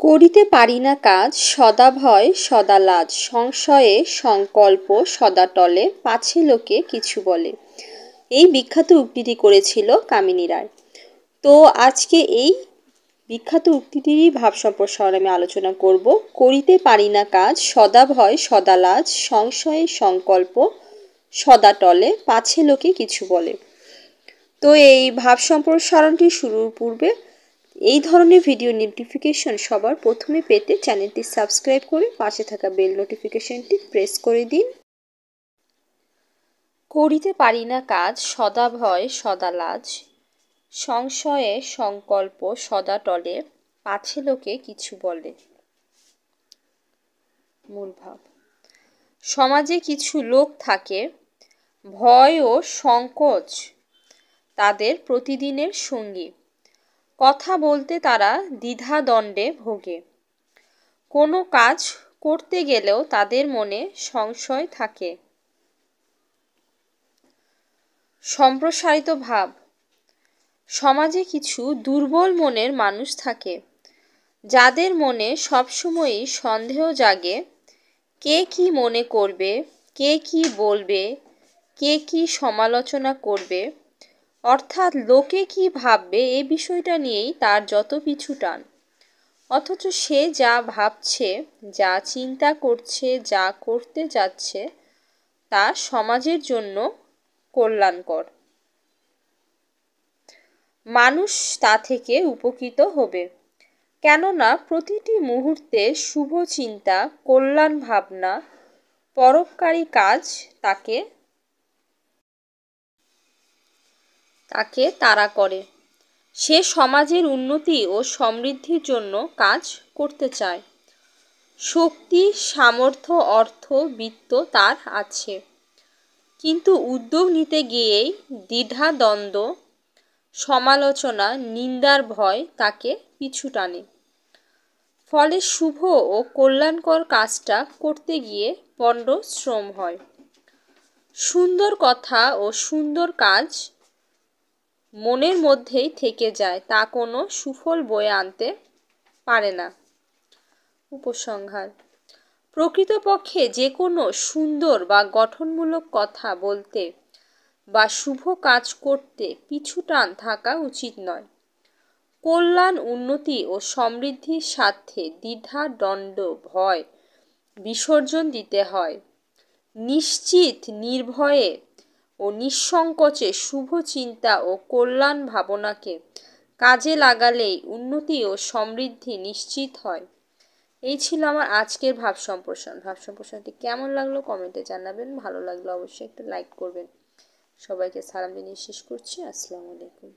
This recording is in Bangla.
করিতে পারি না কাজ, সদা ভয় সদা লাজ, সংশয়ে সংকল্প সদা টলে, পাছে লোকে কিছু বলে। এই বিখ্যাত উক্তিটি করেছিল কামিনী রায়। তো আজকে এই বিখ্যাত উক্তিটিরই ভাব সম্প্রসারণ আমি আলোচনা করব। করিতে পারি না কাজ, সদা ভয় সদা লাজ, সংশয়ে সংকল্প সদা টলে, পাছে লোকে কিছু বলে। তো এই ভাব সম্প্রসারণটি শুরুর পূর্বে এই ধরনের ভিডিও নোটিফিকেশন সবার প্রথমে পেতে চ্যানেলটি সাবস্ক্রাইব করে পাশে থাকা বেল নোটিফিকেশনটি প্রেস করে দিন। করিতে পারি না কাজ, সদা ভয় সদা লাজ, সংশয়ে সংকল্প সদা টলে, পাছে লোকে কিছু বলে। মূল ভাব। সমাজে কিছু লোক থাকে, ভয় ও সংকোচ তাদের প্রতিদিনের সঙ্গী। কথা বলতে তারা দ্বিধাদ্বন্দ্বে ভোগে। কোনো কাজ করতে গেলেও তাদের মনে সংশয় থাকে। সম্প্রসারিত ভাব। সমাজে কিছু দুর্বল মনের মানুষ থাকে, যাদের মনে সবসময়ই সন্দেহ জাগে। কে কি মনে করবে, কে কি বলবে, কে কি সমালোচনা করবে, অর্থাৎ লোকে কি ভাববে, এই বিষয়টা নিয়েই তার যত পিছু টান। অথচ সে যা ভাবছে, যা চিন্তা করছে, যা করতে যাচ্ছে, তা সমাজের জন্য কল্যাণকর। মানুষ তা থেকে উপকৃত হবে, কেননা প্রতিটি মুহূর্তে শুভ চিন্তা, কল্যাণ ভাবনা, পরোপকারী কাজ তাকে তাড়া করে। সে সমাজের উন্নতি ও সমৃদ্ধির জন্য কাজ করতে চায়। শক্তি, সামর্থ্য, অর্থ, বিত্ত তার আছে, কিন্তু উদ্যোগ নিতে গিয়েই দ্বিধা দ্বন্দ্ব, সমালোচনা, নিন্দার ভয় তাকে পিছু টানে। ফলে শুভ ও কল্যাণকর কাজটা করতে গিয়ে পণ্ড শ্রম হয়। সুন্দর কথা ও সুন্দর কাজ মনের মধ্যেই থেকে যায়, তা কোনো সুফল বয়ে আনতে পারে না। উপসংহার। প্রকৃতপক্ষে যে কোনো সুন্দর বা গঠনমূলক কথা বলতে বা শুভ কাজ করতে পিছু টান থাকা উচিত নয়। কল্যাণ, উন্নতি ও সমৃদ্ধির স্বার্থে দ্বিধা দ্বন্দ্ব, ভয় বিসর্জন দিতে হয়। নিশ্চিত, নির্ভয়ে ও নিঃসংকোচে শুভ চিন্তা ও কল্যাণ ভাবনাকে কাজে লাগালেই উন্নতি ও সমৃদ্ধি নিশ্চিত হয়। এই ছিল আমার আজকের ভাব সম্প্রসারণ। ভাব সম্প্রসারণটি কেমন লাগলো কমেন্টে জানাবেন। ভালো লাগলো অবশ্যই একটা লাইক করবেন। সবাইকে সালাম জানিয়ে শেষ করছি। আসসালামু আলাইকুম।